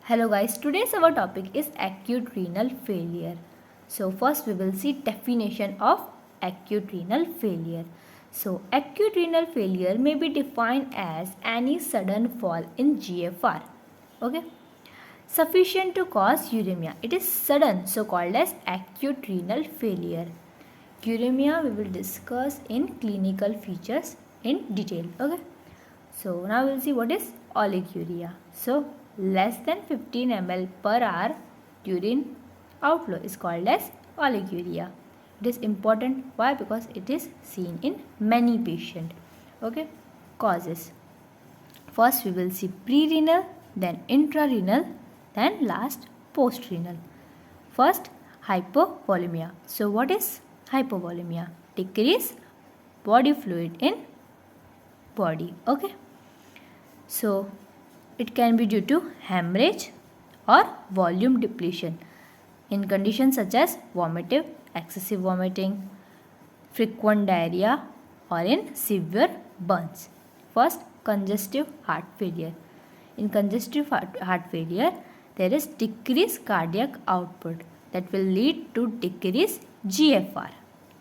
Hello guys, today's our topic is acute renal failure. So first we will see definition of acute renal failure. So acute renal failure may be defined as any sudden fall in GFR. Okay. Sufficient to cause uremia. It is sudden, so called as acute renal failure. Uremia we will discuss in clinical features in detail. Okay. So now we'll see what is oliguria. So less than 15 ml per hour urine outflow is called as oliguria. It is important. Why? Because it is seen in many patients. Okay. Causes. First we will see pre-renal, then intrarenal, then last post-renal. First, hypovolemia. So what is hypovolemia? Decrease body fluid in body. Okay. So it can be due to hemorrhage or volume depletion in conditions such as vomitive, excessive vomiting, frequent diarrhea, or in severe burns. First, congestive heart failure. In congestive heart failure, there is decreased cardiac output that will lead to decreased GFR.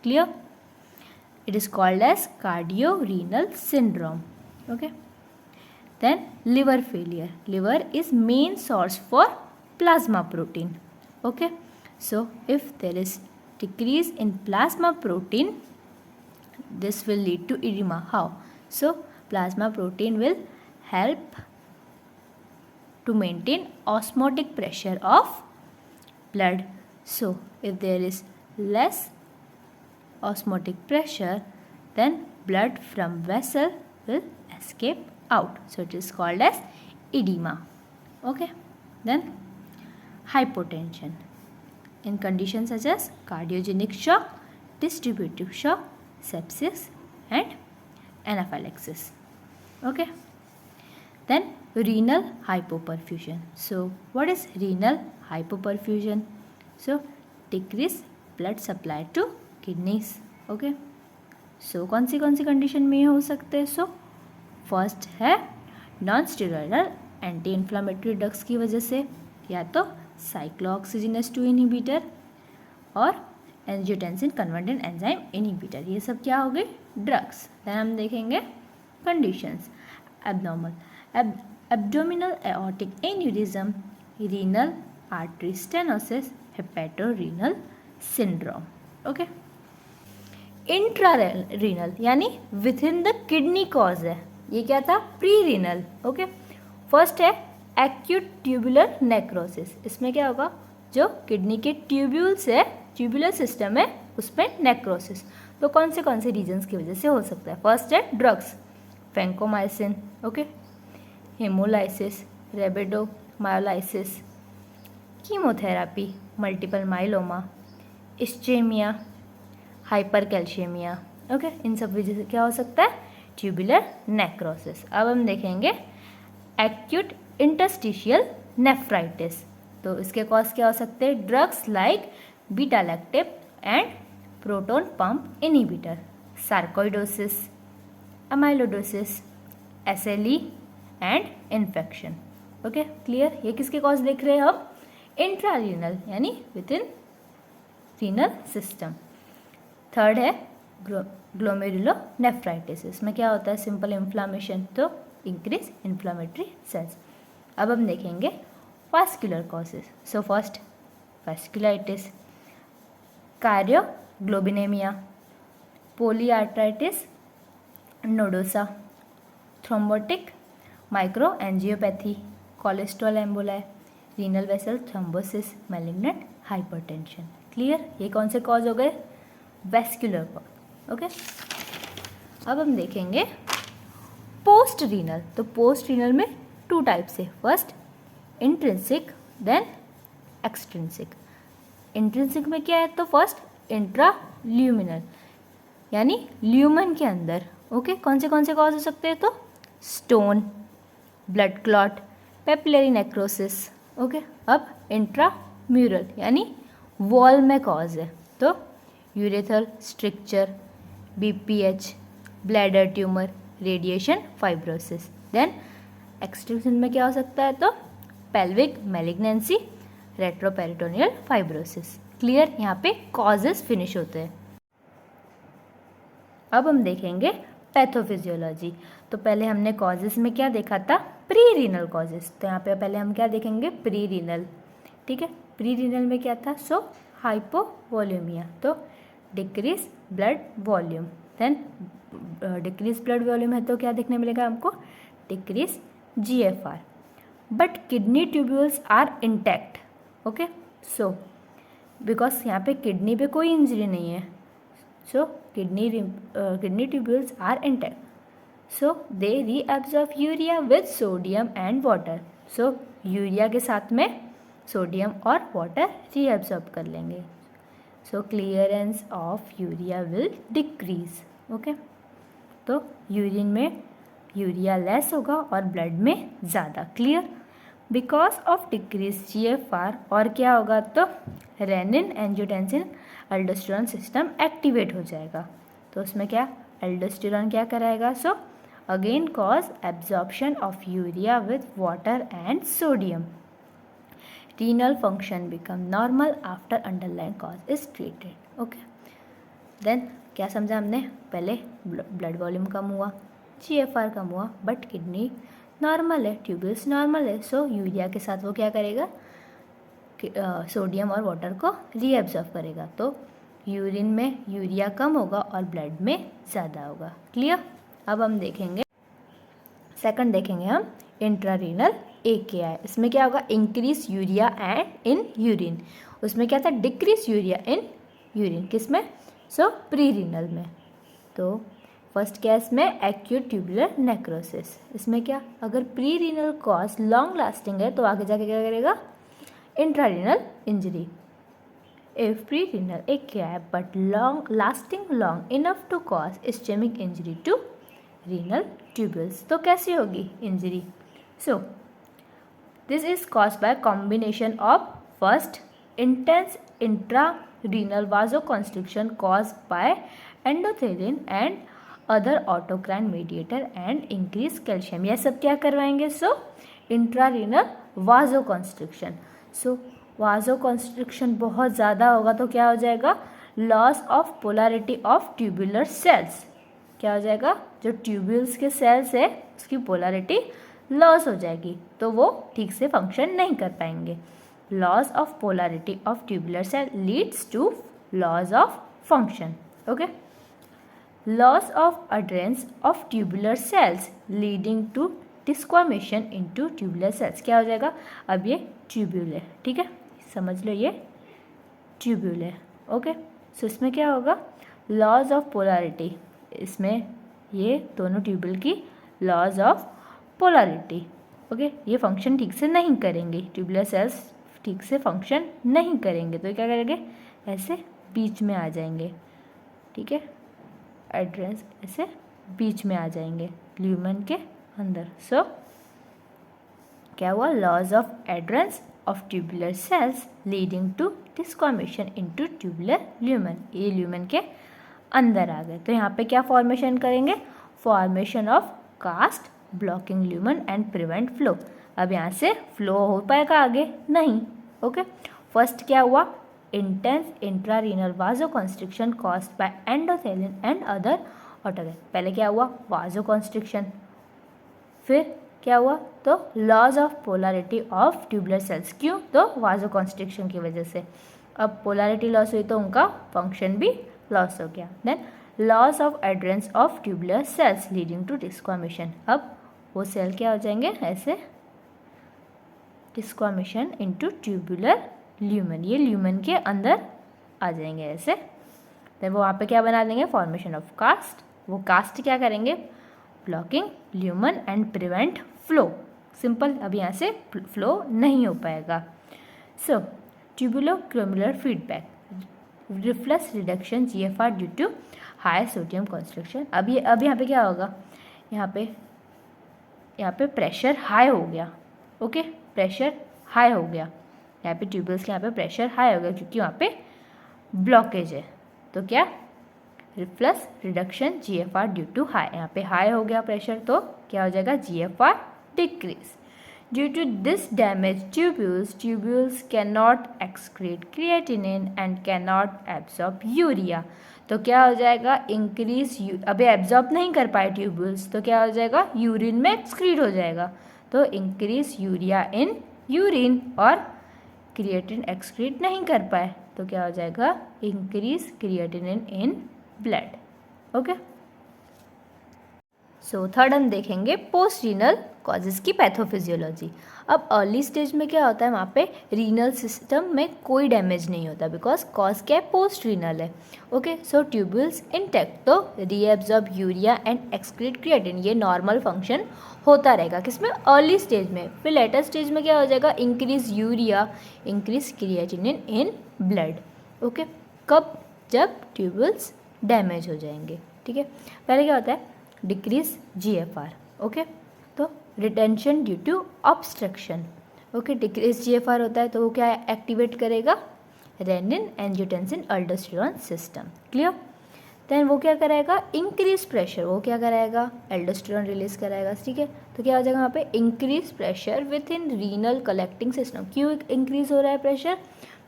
Clear? It is called as cardiorenal syndrome. Okay. Then liver failure. Liver is main source for plasma protein. Okay. So if there is decrease in plasma protein, this will lead to edema. How? So plasma protein will help to maintain osmotic pressure of blood. So if there is less osmotic pressure, then blood from vessel will escape out. So it is called as edema. Okay. Then hypotension. In conditions such as cardiogenic shock, distributive shock, sepsis and anaphylaxis. Okay. Then renal hypoperfusion. So what is renal hypoperfusion? So decrease blood supply to kidneys. Okay. So कौन सी condition में हो सकते हैं? So first है non steroidal anti inflammatory drugs की वजह से, या तो साइक्लोऑक्सीजिनेस 2 इनहिबिटर और एंजियोटेंसिन कन्वर्टेड एंजाइम इनहिबिटर. ये सब क्या हो गए? ड्रग्स. देन हम देखेंगे conditions. Abnormal abdominal aortic aneurysm, renal artery stenosis, hepatorenal syndrome. Okay. Intrarenal यानी with in the kidney cause है. ये क्या था? Pre renal. ओके. फर्स्ट है एक्यूट ट्यूबुलर नेक्रोसिस. इसमें क्या होगा? जो किडनी के ट्यूब्यूल्स है, ट्यूबुलर सिस्टम है, उसमें नेक्रोसिस. तो कौन से रीजन्स की वजह से हो सकता है? फर्स्ट है drugs, vancomycin, okay, haemolysis, rhabdomyolysis, chemotherapy, multiple myeloma, ischaemia, hypercalcaemia. Okay. इन सब वजह से क्या हो सकता है? Tubular necrosis. अब हम देखेंगे एक्यूट इंटरस्टिशियल नेफ्राइटिस. तो इसके कॉज क्या हो सकते हैं? Drugs like beta lactam and proton pump inhibitor, sarcoidosis, amyloidosis, SLE and infection. Okay. Clear? ये किसके कॉज देख रहे हैं हम? इंट्रारीनल यानी with in renal system. Third है ग्लोमेरुलोनेफ्राइटिस. इसमें क्या होता है? सिंपल इन्फ्लामेशन, तो इंक्रीज इन्फ्लामेटरी सेल्स. अब हम देखेंगे vascular causes. So first vasculitis, cryoglobulinaemia, polyarteritis nodosa, thrombotic microangiopathy, cholesterol emboli, renal vessel thrombosis, malignant hypertension. Clear? ये कौन से कॉज हो गए? Vascular cause. ओके. अब हम देखेंगे पोस्ट रीनल. तो पोस्ट रीनल में 2 टाइप्स है. First intrinsic, then extrinsic. Intrinsic में क्या है? तो फर्स्ट इंट्राल्यूमिनल यानी ल्यूमन के अंदर. ओके. कौन से कॉज हो सकते हैं? तो stone, blood clot, papillary necrosis. Okay. अब इंट्राम्यूरल यानी वॉल में कॉज है, तो ureter stricture, BPH, bladder tumour, radiation fibrosis. Then extrinsic में क्या हो सकता है? तो pelvic malignancy, retroperitoneal fibrosis. Clear, यहाँ पे कॉजेस फिनिश होते हैं। अब हम देखेंगे पैथोफिजियोलॉजी। तो पहले हमने कॉजेस में क्या देखा था, प्री रीनल कॉजेस। तो यहाँ पे पहले हम क्या देखेंगे, प्री रीनल। ठीक है, प्री रीनल में क्या था, सो हाइपोवॉल्यूमिया, तो decrease blood volume. Then decrease blood volume है तो क्या देखने मिलेगा हमको, decrease GFR, but kidney tubules are intact. Okay, so because यहाँ पे किडनी पे कोई इंजरी नहीं है, so kidney tubules are intact, so they reabsorb urea with sodium and water. so urea के साथ में सोडियम और वाटर रीअब्सॉर्ब कर लेंगे, so clearance of urea will decrease. Okay, तो यूरिन में यूरिया लेस होगा और ब्लड में ज़्यादा। Clear, because of decrease GFR और क्या होगा, तो renin angiotensin aldosterone system activate हो जाएगा। तो उसमें क्या, एल्डोस्टेरोन क्या कराएगा, so again cause absorption of urea with water and sodium. Renal function become normal after underline cause is treated. Okay, then क्या समझा हमने, पहले ब्लड वॉल्यूम कम हुआ, GFR कम हुआ, बट किडनी नॉर्मल है, ट्यूब्यूल्स नॉर्मल है, सो यूरिया के साथ वो क्या करेगा, सोडियम और वाटर को रीएब्जॉर्ब करेगा। तो यूरिन में यूरिया कम होगा और ब्लड में ज़्यादा होगा। क्लियर, अब हम देखेंगे सेकंड, देखेंगे हम इंट्रारीनल AKI। इसमें क्या होगा, increase urea and in urine. उसमें क्या था, डिक्रीज यूरिया इन यूरिन, किसमें, सो प्री रीनल में। तो फर्स्ट क्या है इसमें, एक्यूट ट्यूबुलर नेक्रोसिस। इसमें क्या, अगर pre renal cause long lasting है तो आगे जाके क्या करेगा, इंट्रारीनल injury. If pre-renal AKI but lasting long enough to cause ischemic injury to renal tubules, तो कैसी होगी injury, so this is caused by combination of first intense intrarenal vasoconstriction caused by endothelin and other autocrine mediator and increased calcium। यह सब क्या करवाएंगे, so intrarenal vasoconstriction। so वाजोकॉन्स्ट्रिक्शन बहुत ज़्यादा होगा तो क्या हो जाएगा, loss of polarity of tubular cells. क्या हो जाएगा, जो ट्यूब्यूल्स के सेल्स है उसकी पोलैरिटी लॉस हो जाएगी, तो वो ठीक से फंक्शन नहीं कर पाएंगे। Loss of polarity of tubular cell leads to loss of function. Okay, loss of adherence of tubular cells leading to desquamation into tubular cells. क्या हो जाएगा, अब ये ट्यूब्यूल है, ठीक है, समझ लो ये ट्यूब्यूल है। ओके, सो इसमें क्या होगा, लॉज ऑफ पोलैरिटी, इसमें ये दोनों ट्यूब्यूल की लॉज ऑफ पोलैरिटी। ओके, ये फंक्शन ठीक से नहीं करेंगे, ट्यूबुलर सेल्स ठीक से फंक्शन नहीं करेंगे, तो क्या करेंगे, ऐसे बीच में आ जाएंगे। ठीक है, एड्रेंस ऐसे बीच में आ जाएंगे ल्यूमेन के अंदर। सो क्या हुआ, loss of adherence of tubular cells leading to disquamation into tubular lumen। ये ल्यूमेन के अंदर आ गए, तो यहाँ पे क्या फॉर्मेशन करेंगे, formation of cast blocking lumen and prevent flow. अब यहाँ से फ्लो हो पाएगा आगे नहीं। ओके, फर्स्ट क्या हुआ, intense intrarenal vasoconstriction caused by endothelin and other autocrine. पहले क्या हुआ, वाजोकॉन्स्ट्रिक्शन, फिर क्या हुआ, तो loss of polarity of tubular cells. क्यों, तो वाजोकॉन्स्ट्रिक्शन की वजह से। अब पोलैरिटी लॉस हुई तो उनका फंक्शन भी लॉस हो गया। Then loss of adherence of tubular cells leading to desquamation. अब वो सेल क्या हो जाएंगे, ऐसे डिस्क्वामेशन इनटू ट्यूबुलर ल्यूमेन, ये ल्यूमेन के अंदर आ जाएंगे ऐसे। देन वो वहाँ पे क्या बना देंगे, फॉर्मेशन ऑफ कास्ट। वो कास्ट क्या करेंगे, blocking lumen and prevent flow. Simple, अब यहाँ से फ्लो नहीं हो पाएगा। So tubuloglomerular feedback, reflux reduction GFR due to high sodium construction. अब यहाँ पे क्या होगा, यहाँ पे प्रेशर हाई हो गया। ओके, प्रेशर हाई हो गया, यहाँ पे ट्यूबुल्स के यहाँ पे प्रेशर हाई हो गया क्योंकि वहाँ पे ब्लॉकेज है। तो क्या, reflux reduction GFR due to high, यहाँ पे हाई हो गया प्रेशर तो क्या हो जाएगा, GFR decrease. Due to this damage tubules cannot excrete creatinine and cannot absorb urea. तो क्या हो जाएगा, इंक्रीज, अबे एब्जॉर्ब नहीं कर पाए ट्यूब्यूल्स तो क्या हो जाएगा, यूरिन में एक्सक्रीट हो जाएगा. तो इंक्रीज यूरिया इन यूरिन, और क्रिएटिन एक्सक्रीट नहीं कर पाए तो क्या हो जाएगा, increase creatinine in blood. Okay. So third हम देखेंगे पोस्ट रीनल कॉजेज़ की पैथोफिजियोलॉजी. अब अर्ली स्टेज में क्या होता है, वहाँ पे रीनल सिस्टम में कोई डैमेज नहीं होता बिकॉज कॉज क्या है, पोस्ट रीनल है. ओके. सो ट्यूब्यूल्स इंटैक्ट, तो reabsorb urea and excrete creatine, ये नॉर्मल फंक्शन होता रहेगा किसमें, अर्ली स्टेज में. फिर लेटर स्टेज में क्या हो जाएगा, increase urea, increase creatinine in blood. Okay. कब, जब ट्यूब्यूल्स डैमेज हो जाएंगे. ठीक है. पहले क्या होता है, डिक्रीज GFR. ओके. तो retention due to obstruction. Okay. Decrease GFR होता है तो वो क्या एक्टिवेट करेगा, renin angiotensin aldosterone system. Clear. Then वो क्या कराएगा, इंक्रीज प्रेशर, वो क्या कराएगा, एल्डोस्टेरोन रिलीज कराएगा. ठीक है. तो क्या हो जाएगा वहाँ पे, increase pressure with in renal collecting system. क्यों इंक्रीज हो रहा है प्रेशर,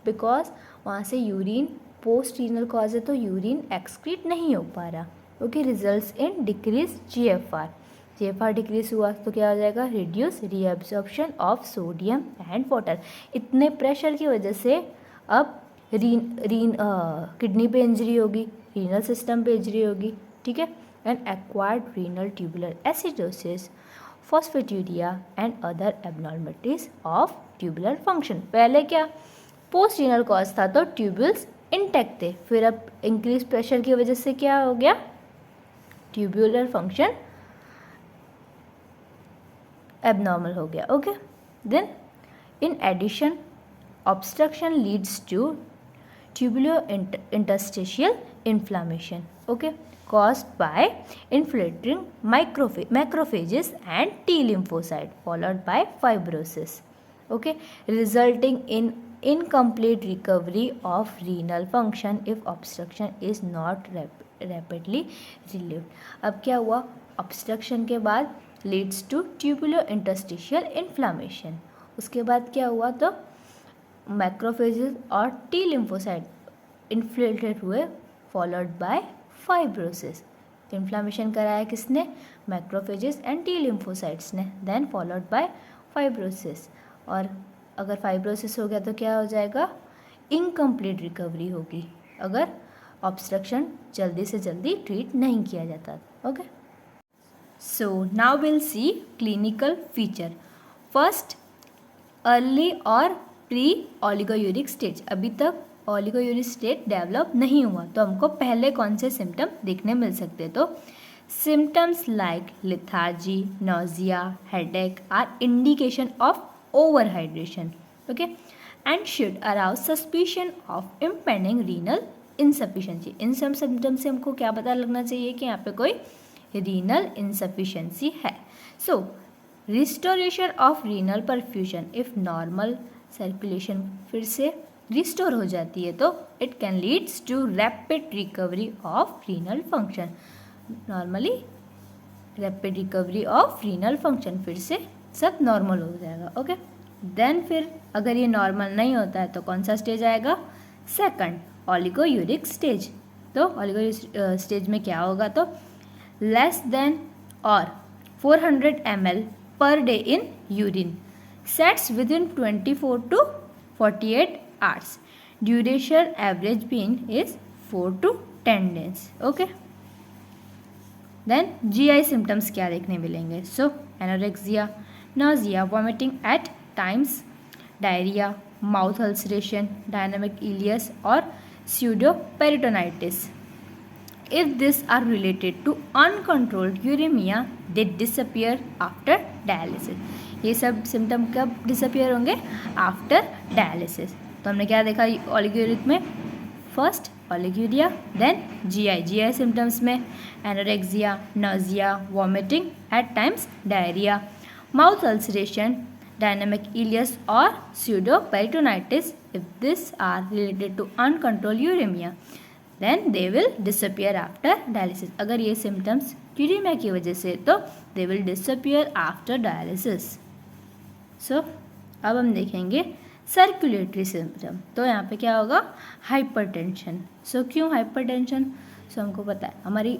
बिकॉज वहाँ से यूरिन, पोस्ट रीनल कॉज है तो यूरिन एक्सक्रीट नहीं हो पा रहा. Okay. Results in decrease GFR decrease हुआ तो क्या हो जाएगा, reduce reabsorption of sodium and water. इतने प्रेशर की वजह से अब किडनी पे इंजरी होगी, रीनल सिस्टम पे इंजरी होगी. ठीक है. And acquired renal tubular acidosis, phosphaturia and other abnormalities of tubular function. पहले क्या पोस्ट रीनल कॉज था तो ट्यूब्यूल्स इंटैक्ट थे, फिर अब इंक्रीज प्रेशर की वजह से क्या हो गया, ट्यूब्यूलर फंक्शन एबनॉर्मल हो गया. Okay. Then in addition obstruction leads to tubulointerstitial inflammation. Okay. Caused by infiltrating macrophages and T lymphocyte followed by fibrosis. Okay. Resulting in incomplete recovery of renal function if obstruction is not rapidly relieved. अब क्या हुआ, obstruction के बाद leads to ट्यूबुलोइंटरस्टिशियल inflammation. उसके बाद क्या हुआ, तो मैक्रोफेजेस और टी लिम्फोसाइट इन्फ्लेटेड हुए फॉलोड बाय फाइब्रोसिस. इन्फ्लामेशन कराया किसने, मैक्रोफेजेस एंड टी लिम्फोसाइट्स ने, देन फॉलोड बाय फाइब्रोसिस. और अगर फाइब्रोसिस हो गया तो क्या हो जाएगा, इनकम्प्लीट रिकवरी होगी अगर ऑब्स्ट्रक्शन जल्दी से जल्दी ट्रीट नहीं किया जाता. Okay. So now will see clinical feature. First, early और प्री ओलिगोयूरिक स्टेज. अभी तक ओलिगोयूरिक स्टेज डेवलप नहीं हुआ तो हमको पहले कौन से सिम्टम देखने मिल सकते हैं, तो symptoms like lethargy, nausea, headache are indication of over hydration. Okay. And should arouse suspicion of impending renal insufficiency. इन सब सिम्टम्स से हमको क्या पता लगना चाहिए कि यहाँ पे कोई रीनल इनसफिशिएंसी है. So restoration of renal perfusion, if normal circulation फिर से रिस्टोर हो जाती है तो it can leads to rapid recovery of renal function. Normally rapid recovery of renal function, फिर से सब नॉर्मल हो जाएगा. ओके. देन फिर अगर ये नॉर्मल नहीं होता है तो कौन सा स्टेज आएगा, सेकंड ओलिगोयूरिक स्टेज. तो ओलिगोयूरिक स्टेज में क्या होगा, तो लेस देन और 400 ml per day in urine, sets within 24 to 48 hours. Duration average being is 4 to 10 days. Okay. Then GI symptoms क्या देखने मिलेंगे, so anorexia, nausea, vomiting at times, diarrhea, mouth ulceration, dynamic ileus और pseudoperitonitis. If these are related to uncontrolled uremia, they disappear after dialysis. ये सब symptom कब disappear होंगे, after dialysis. तो हमने क्या देखा ओलिगोयूरिक में, first oliguria, then GI symptoms में anorexia, nausea, vomiting at times, diarrhoea, mouth ulceration, dynamic ileus और pseudoperitonitis. If this are related to uncontrolled uraemia then they will disappear after dialysis. अगर ये symptoms uraemia की वजह से तो they will disappear after dialysis. So अब हम देखेंगे सर्कुलेटरी सिम्टम। तो यहाँ पे क्या होगा, हाइपरटेंशन। सो क्यों हाइपरटेंशन? सो हमको पता है हमारी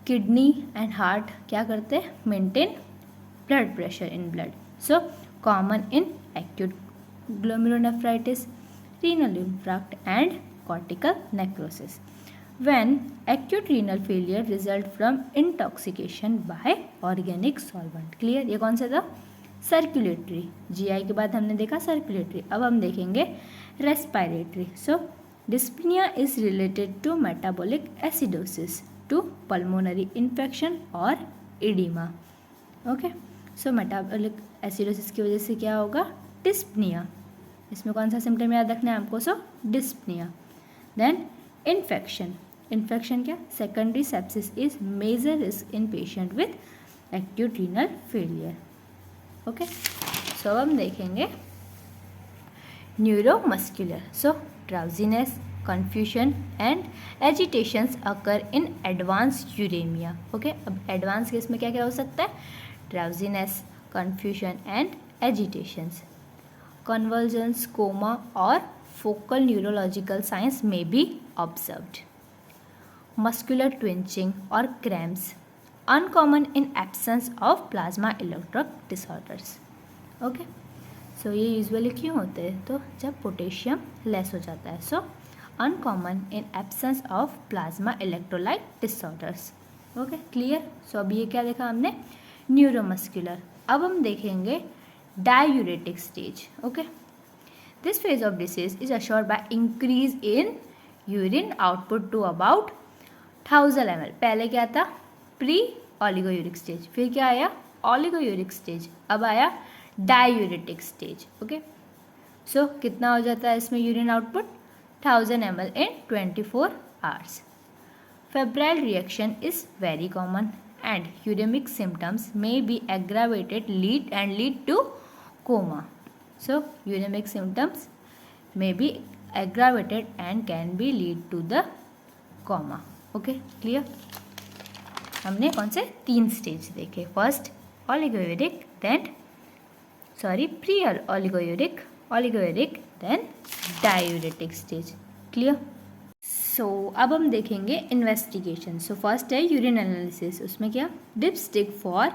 किडनी एंड हार्ट क्या करते हैं, maintain blood pressure in blood. So common in acute glomerulonephritis, renal infarct and cortical necrosis. When acute renal failure result from intoxication by organic solvent. Clear? ये कौन सा था, सर्कुलेटरी। जीआई के बाद हमने देखा सर्कुलेटरी, अब हम देखेंगे respiratory. So dyspnea is related to metabolic acidosis, to pulmonary infection और edema. ओके, सो मेटाबॉलिक एसिडोसिस की वजह से क्या होगा, डिस्पनिया। इसमें कौन सा सिम्टम याद रखना है हमको, so dyspnoea. Then infection, infection क्या, secondary sepsis is major risk in patient with acute renal failure. Okay, so अब हम देखेंगे neuromuscular. So drowsiness, confusion and agitations occur in advanced uremia. Okay, अब एडवांस केस में क्या क्या हो सकता है, drowsiness, confusion and agitations, convulsions, coma और focal neurological signs may be observed. Muscular twitching or cramps uncommon in absence of plasma electrode disorders. Okay, so ये usually क्यों होते हैं, तो जब पोटेशियम लेस हो जाता है। So uncommon in absence of plasma electrolyte disorders. Okay, clear? So अब ये क्या देखा हमने, न्यूरोमस्कुलर। अब हम देखेंगे diuretic stage. Okay, this phase of disease is assured by increase in urine output to about 1000 ml। पहले क्या था, प्री ऑलिगोयूरिक स्टेज, फिर क्या आया, ऑलिगोयूरिक स्टेज, अब आया डायूरेटिक स्टेज। ओके, सो कितना हो जाता है इसमें urine output, 1000 ml in 24 hours. Febrile reaction is very common and uremic symptoms may be aggravated lead to coma. So uremic symptoms may be aggravated and can be lead to the coma. Okay, clear? हमने कौन से 3 stage देखे, first oliguric, then pre oliguric, then diuretic stage. Clear? So अब हम देखेंगे investigation. So first है urine analysis, उसमें क्या, डिपस्टिक फॉर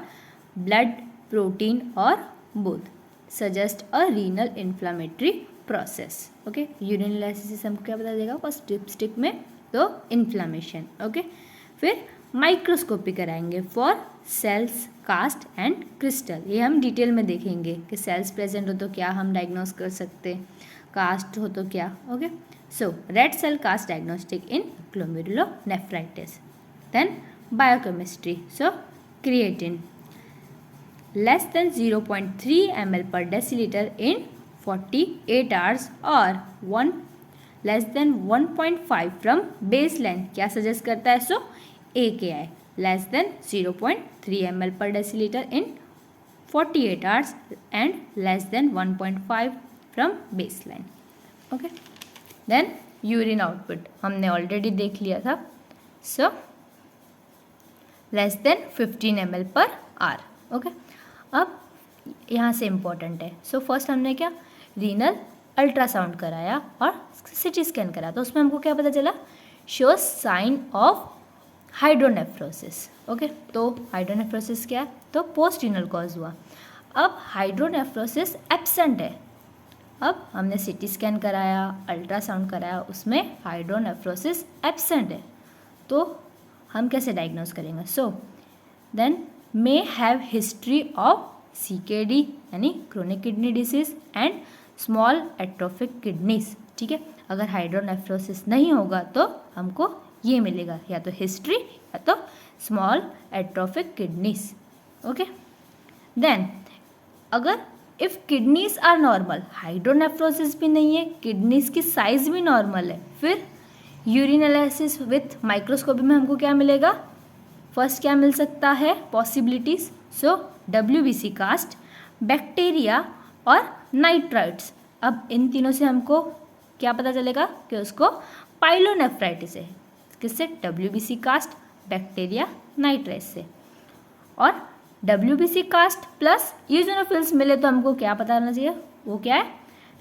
ब्लड प्रोटीन और both suggest a renal inflammatory process. Okay, urine analysis हमको क्या बता देगा, फर्स्ट डिपस्टिक में तो इन्फ्लामेशन। ओके, फिर माइक्रोस्कोपी कराएंगे for cells, cast and crystal. ये हम डिटेल में देखेंगे कि सेल्स प्रेजेंट हो तो क्या हम डायग्नोस कर सकते, कास्ट हो तो क्या। Okay, so red cell cast diagnostic in glomerulonephritis. Then biochemistry, so creatine less than 0.3 ml per deciliter in 48 hours और 1 लेस देन 1.5 फ्रॉम बेसलाइन, क्या सजेस्ट करता है, so AKI less than 0.3 ml per deciliter in 48 hours and less than 1.5 from baseline. Okay, then urine output हमने already देख लिया था, so less than 15 ml per hour. Okay, अब यहाँ से इम्पोर्टेंट है। सो फर्स्ट हमने क्या, रीनल अल्ट्रासाउंड कराया और सिटी स्कैन करा, तो उसमें हमको क्या पता चला, shows sign of hydronephrosis. Okay, तो हाइड्रोनेफ्रोसिस क्या है, तो पोस्ट रीनल कॉज हुआ। अब हाइड्रोनेफ्रोसिस एब्सेंट है, अब हमने सिटी स्कैन कराया, अल्ट्रासाउंड कराया, उसमें हाइड्रोनेफ्रोसिस एब्सेंट है, तो हम कैसे डायग्नोस करेंगे, so then may have history of CKD यानी chronic kidney disease and small atrophic kidneys. ठीक है, अगर हाइड्रोनेफ्रोसिस नहीं होगा तो हमको ये मिलेगा, या तो हिस्ट्री या तो small atrophic kidneys. Okay, then अगर if kidneys are normal, hydronephrosis भी नहीं है, किडनीज की साइज भी नॉर्मल है, फिर यूरिन एनालिसिस विथ माइक्रोस्कोपी में हमको क्या मिलेगा, फर्स्ट क्या मिल सकता है पॉसिबिलिटीज, सो WBC कास्ट, बैक्टीरिया और नाइट्राइट्स। अब इन तीनों से हमको क्या पता चलेगा कि उसको पाइलोनेफ्राइटिस है, किससे, WBC कास्ट, बैक्टीरिया, नाइट्राइट्स से। और WBC कास्ट प्लस ईओसिनोफिल्स मिले तो हमको क्या पता रहना चाहिए, वो क्या है,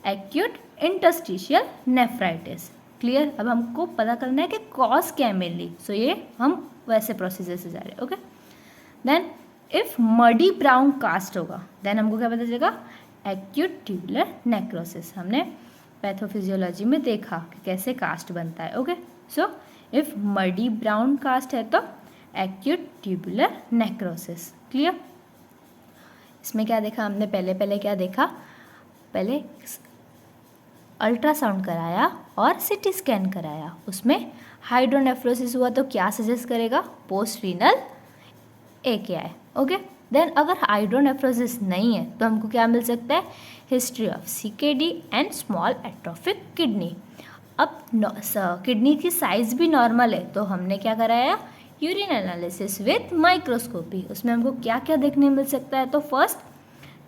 एक्यूट इंटरस्टिशियल नेफ्राइटिस। क्लियर। अब हमको पता करना है कि कॉज क्या है मेनली, सो ये हम वैसे प्रोसीजर से जा रहे हैं। Okay, then if muddy brown cast होगा देन हमको क्या पता चलेगा, एक्यूट ट्यूबुलर नेक्रोसिस। हमने पैथोफिजियोलॉजी में देखा कि कैसे कास्ट बनता है। Okay, so if muddy brown cast है तो एक्यूट ट्यूबुलर नेक्रोसिस। क्लियर। इसमें क्या देखा हमने, पहले क्या देखा, पहले अल्ट्रासाउंड कराया और सिटी स्कैन कराया, उसमें हाइड्रोनेफ्रोसिस हुआ तो क्या सजेस्ट करेगा, post renal AKI। Okay, then अगर हाइड्रोनेफ्रोसिस नहीं है तो हमको क्या मिल सकता है, history of CKD and small atrophic kidney. अब किडनी की साइज भी नॉर्मल है तो हमने क्या कराया, यूरिन एनालिसिस विथ माइक्रोस्कोपी। उसमें हमको क्या क्या देखने मिल सकता है, तो first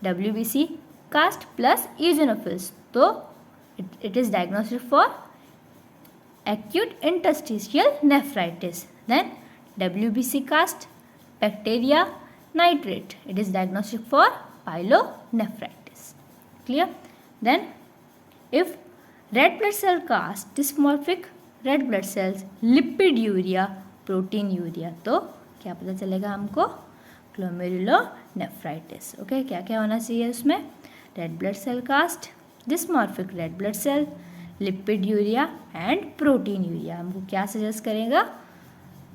WBC cast plus eosinophils, तो it is diagnostic for acute interstitial nephritis. Then WBC cast, bacteria, nitrate, it is diagnostic for pyelonephritis. Clear. Then if red blood cell cast, dysmorphic red blood cells, lipiduria, proteinuria, तो क्या पता चलेगा हमको, glomerulonephritis. Okay, क्या क्या होना चाहिए उसमें, red blood cell cast, dysmorphic red blood cell, lipiduria and proteinuria. हमको क्या सजेस्ट करेगा,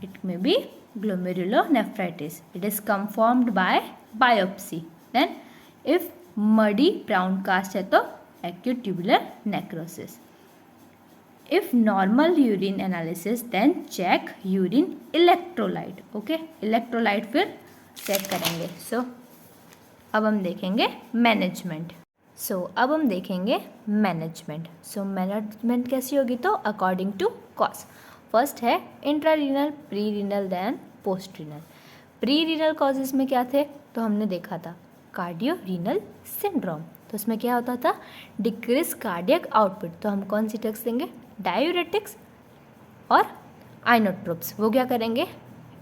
it may be glomerulonephritis, it is confirmed by biopsy. Then if muddy brown cast है तो acute tubular necrosis. If normal urine analysis then check urine electrolyte. Okay, electrolyte फिर check करेंगे। So अब हम देखेंगे मैनेजमेंट। अब हम देखेंगे मैनेजमेंट। मैनेजमेंट कैसी होगी, तो अकॉर्डिंग टू कॉज। फर्स्ट है intrarenal, pre renal, then post renal. Pre renal causes में क्या थे, तो हमने देखा था कार्डियो रीनल सिंड्रोम, तो उसमें क्या होता था, डिक्रीज कार्डियक आउटपुट। तो हम कौन सी ड्रग्स देंगे, डायूरेटिक्स और आइनोट्रोप्स। वो क्या करेंगे,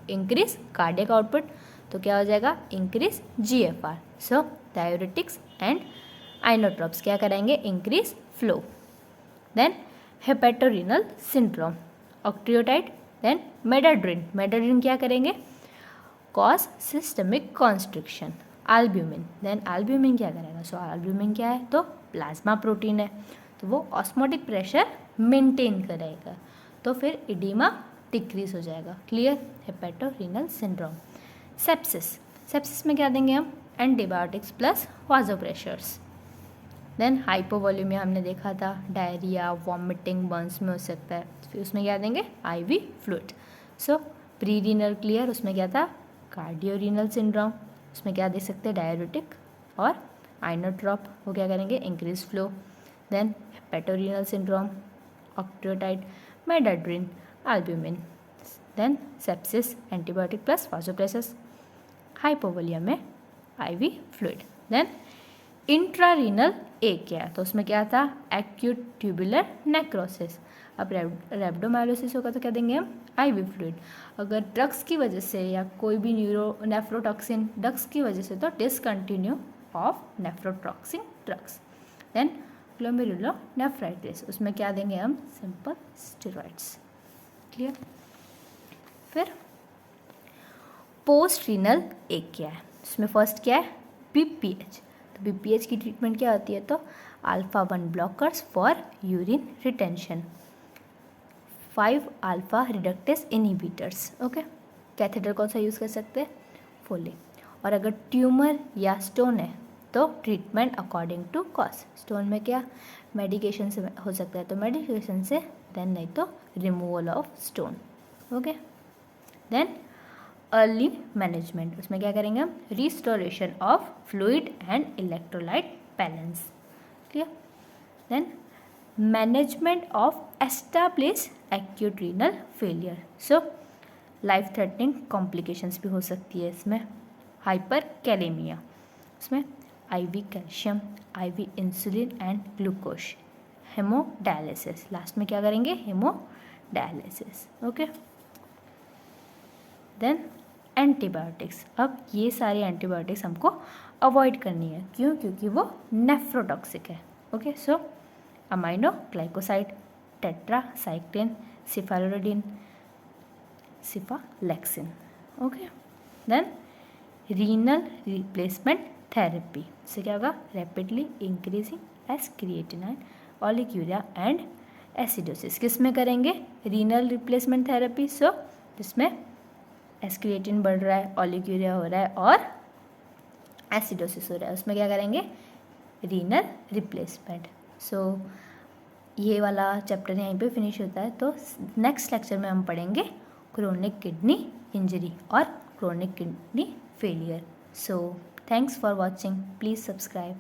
इंक्रीज कार्डियक आउटपुट, तो क्या हो जाएगा, increase GFR। So diuretics and inotropes क्या करेंगे, increase flow. Then hepatorenal syndrome, octreotide, then midodrine. Midodrine क्या करेंगे, cause systemic constriction. Albumin, then albumin क्या करेगा, सो एल्ब्यूमिन क्या है, तो प्लाज्मा प्रोटीन है, तो वो ऑस्मोटिक प्रेशर मेंटेन करेगा, तो फिर इडीमा डिक्रीज हो जाएगा। क्लियर। हेपेटोरीनल सिंड्रोम। सेप्सिस, सेप्सिस में क्या देंगे हम, एंटीबायोटिक्स प्लस वाजोप्रेशर्स। देन हाइपोवॉल्यूमिया हमने देखा था, डायरिया, वॉमिटिंग, बर्न्स में हो सकता है, फिर उसमें क्या देंगे, IV फ्लूइड। सो प्री रीनल क्लियर, उसमें क्या था, कार्डियोरीनल सिंड्रोम, उसमें क्या दे सकते हैं, डायरेटिक और आइनोट्रॉप, वो क्या करेंगे, increase flow. Then hepatorenal syndrome, octreotide, midodrine, albumin. Then sepsis, antibiotic plus vasopressors. Hypovolaemia में IV fluid. Then intrarenal AKI, तो उसमें क्या था, एक्यूट ट्यूबुलर नेक्रोसिस। अब रेब्डोमायोसिस होगा तो क्या देंगे हम, IV फ्लूइड। अगर ड्रग्स की वजह से या कोई भी नेफ्रोटॉक्सिन ड्रग्स की वजह से, तो discontinue of nephrotoxin drugs. Then glomerulonephritis, उसमें क्या देंगे हम, सिंपल स्टेरॉइड्स। क्लियर। फिर पोस्ट रीनल AKI, उसमें फर्स्ट क्या है, BPH। तो BPH की ट्रीटमेंट क्या होती है, तो α1 blockers for urine retention, 5 alpha reductase inhibitors. Okay, catheter कौन सा यूज़ कर सकते हैं, फोले। और अगर ट्यूमर या स्टोन है तो treatment according to cause. Stone में क्या मेडिकेशन से हो सकता है, तो मेडिकेशन से, देन नहीं तो removal of stone. Okay, then early management, उसमें क्या करेंगे हम, restoration of fluid and electrolyte balance. Clear. Then management of establish acute renal failure. So life threatening complications भी हो सकती है इसमें। हाइपर कैलेमिया, उसमें IV calcium, IV insulin and glucose, haemodialysis. Last में क्या करेंगे, हेमोडायलिसिस। Okay, then antibiotics. अब ये सारी एंटीबायोटिक्स हमको अवॉइड करनी है, क्यों? क्योंकि वो नेफ्रोटॉक्सिक है। Okay, so aminoglycoside, tetracycline, cephaloridine, cephalexin. Okay, then renal replacement therapy से क्या होगा? Rapidly increasing S creatinine, oliguria and acidosis. किस में करेंगे? Renal replacement therapy. सो जिसमें एस्क्रिएटिन बढ़ रहा है, ओलिग्यूरिया हो रहा है और एसिडोसिस हो रहा है, उसमें क्या करेंगे? Renal replacement. सो ये वाला चैप्टर यहीं पे फिनिश होता है। तो नेक्स्ट लेक्चर में हम पढ़ेंगे क्रोनिक किडनी इंजरी और chronic kidney failure. So thanks for watching, please subscribe.